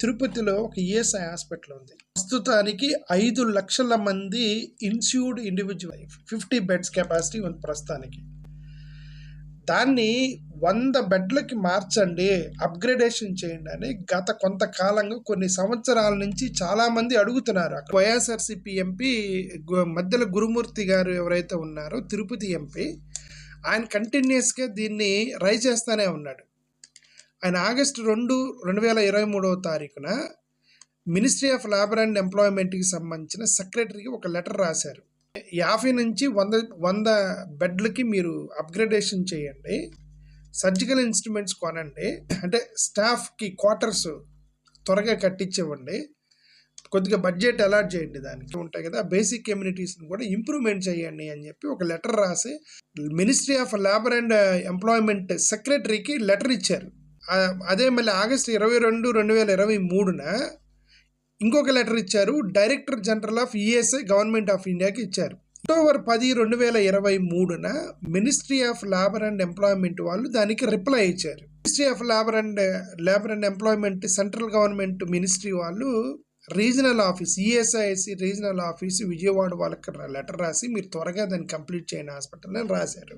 తిరుపతిలో ఒక ESI hospital ఉంది. ప్రస్తుతానికి 5 లక్షల మంది ఇన్స్యూర్డ్ ఇండివిజువల్ 50 బెడ్స్ కెపాసిటీ ఉంది ప్రస్తుతానికి. దాన్ని 100 బెడ్లకి మార్చండి, అప్గ్రేడేషన్ చేయండి అని గత కొంతకాలంగా కొన్ని సంవత్సరాల నుంచి చాలామంది అడుగుతున్నారు. వైఎస్ఆర్సీపీ ఎంపీ మధ్యల గురుమూర్తి గారు ఎవరైతే ఉన్నారో తిరుపతి ఎంపీ, ఆయన కంటిన్యూస్గా దీన్ని రైజ్ చేస్తూనే ఉన్నాడు. ఆయన August 2, 2023 ministry of labour and ఎంప్లాయ్మెంట్కి సంబంధించిన సెక్రటరీకి ఒక లెటర్ రాశారు. 50 నుంచి 100 బెడ్లకి మీరు అప్గ్రేడేషన్ చేయండి, సర్జికల్ ఇన్స్ట్రుమెంట్స్ కొనండి, అంటే స్టాఫ్కి క్వార్టర్స్ త్వరగా కట్టించివ్వండి, కొద్దిగా బడ్జెట్ అలాట్ చేయండి, దానికి ఉంటాయి కదా బేసిక్ కమ్యూనిటీస్ని కూడా ఇంప్రూవ్మెంట్ చేయండి అని చెప్పి ఒక లెటర్ రాసి ministry of labour and employment సెక్రటరీకి లెటర్ ఇచ్చారు. అదే మళ్ళీ ఆగస్టు 22, 2023 ఇంకొక లెటర్ ఇచ్చారు. Director general of ESI government of ఇండియాకి ఇచ్చారు. October 10, 2023 ministry of labour and employment వాళ్ళు దానికి రిప్లై ఇచ్చారు. Ministry of labour and employment central government ministry వాళ్ళు regional office ESIC regional office Vijayawada వాళ్ళకి లెటర్ రాసి మీరు త్వరగా దాన్ని కంప్లీట్ చేయండి హాస్పిటల్ అని రాశారు.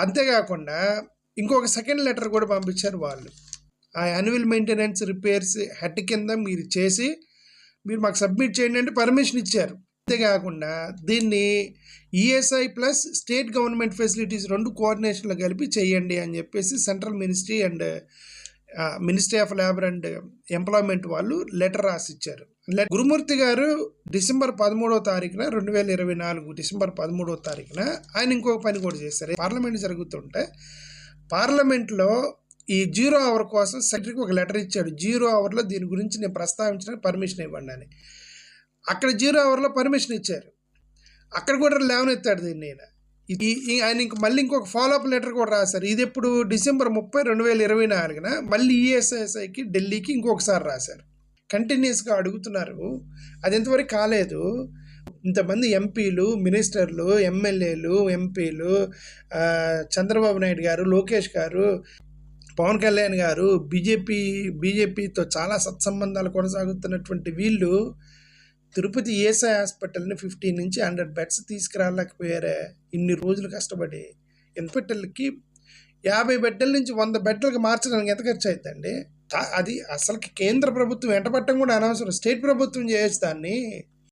అంతేకాకుండా ఇంకొక సెకండ్ లెటర్ కూడా పంపించారు వాళ్ళు. ఆ యాన్యువల్ మెయింటెనెన్స్ రిపేర్స్ హెడ్ కింద మీరు చేసి మీరు మాకు సబ్మిట్ చేయండి అంటే పర్మిషన్ ఇచ్చారు. అంతేకాకుండా దీన్ని ESI plus state government facilities 2 కోఆర్డినేషన్లో కలిపి చేయండి అని చెప్పేసి central ministry and ministry of labour and employment వాళ్ళు లెటర్ రాసి ఇచ్చారు. గురుమూర్తి గారు డిసెంబర్ 13, 2024 డిసెంబర్ 13 ఆయన ఇంకొక పని కూడా చేశారు. పార్లమెంట్ జరుగుతుంటే పార్లమెంట్లో ఈ 0 అవర్ కోసం సెక్రటరీకి ఒక లెటర్ ఇచ్చాడు. 0 అవర్లో దీని గురించి నేను ప్రస్తావించడానికి పర్మిషన్ ఇవ్వండి అని. అక్కడ 0 అవర్లో పర్మిషన్ ఇచ్చారు. అక్కడ కూడా లేవనెత్తాడు దీన్ని. ఆయన మళ్ళీ ఇంకొక ఫాలోఅప్ లెటర్ కూడా రాశారు. ఇది ఎప్పుడు డిసెంబర్ 30, 2024 మళ్ళీ ఈఎస్ఐకి ఢిల్లీకి ఇంకొకసారి రాశారు. కంటిన్యూస్గా అడుగుతున్నారు. అది ఎంతవరకు కాలేదు. ఇంతమంది ఎంపీలు, మినిస్టర్లు, ఎమ్మెల్యేలు, ఎంపీలు, చంద్రబాబు నాయుడు గారు, లోకేష్ గారు, పవన్ కళ్యాణ్ గారు, బీజేపీతో చాలా సత్సంబంధాలు కొనసాగుతున్నటువంటి వీళ్ళు తిరుపతి ఈఎస్ఐ హాస్పిటల్ని 50 నుంచి 100 బెడ్స్ తీసుకురాలేకపోయారే ఇన్ని రోజులు కష్టపడి. హాస్పిటల్కి 50 బెడ్ల నుంచి 100 బెడ్లకు మార్చడానికి ఎంత ఖర్చు అవుతుందండి? అది అసలుకి కేంద్ర ప్రభుత్వం వెంటపట్టడం కూడా అనవసరం, స్టేట్ ప్రభుత్వం చేయొచ్చు దాన్ని.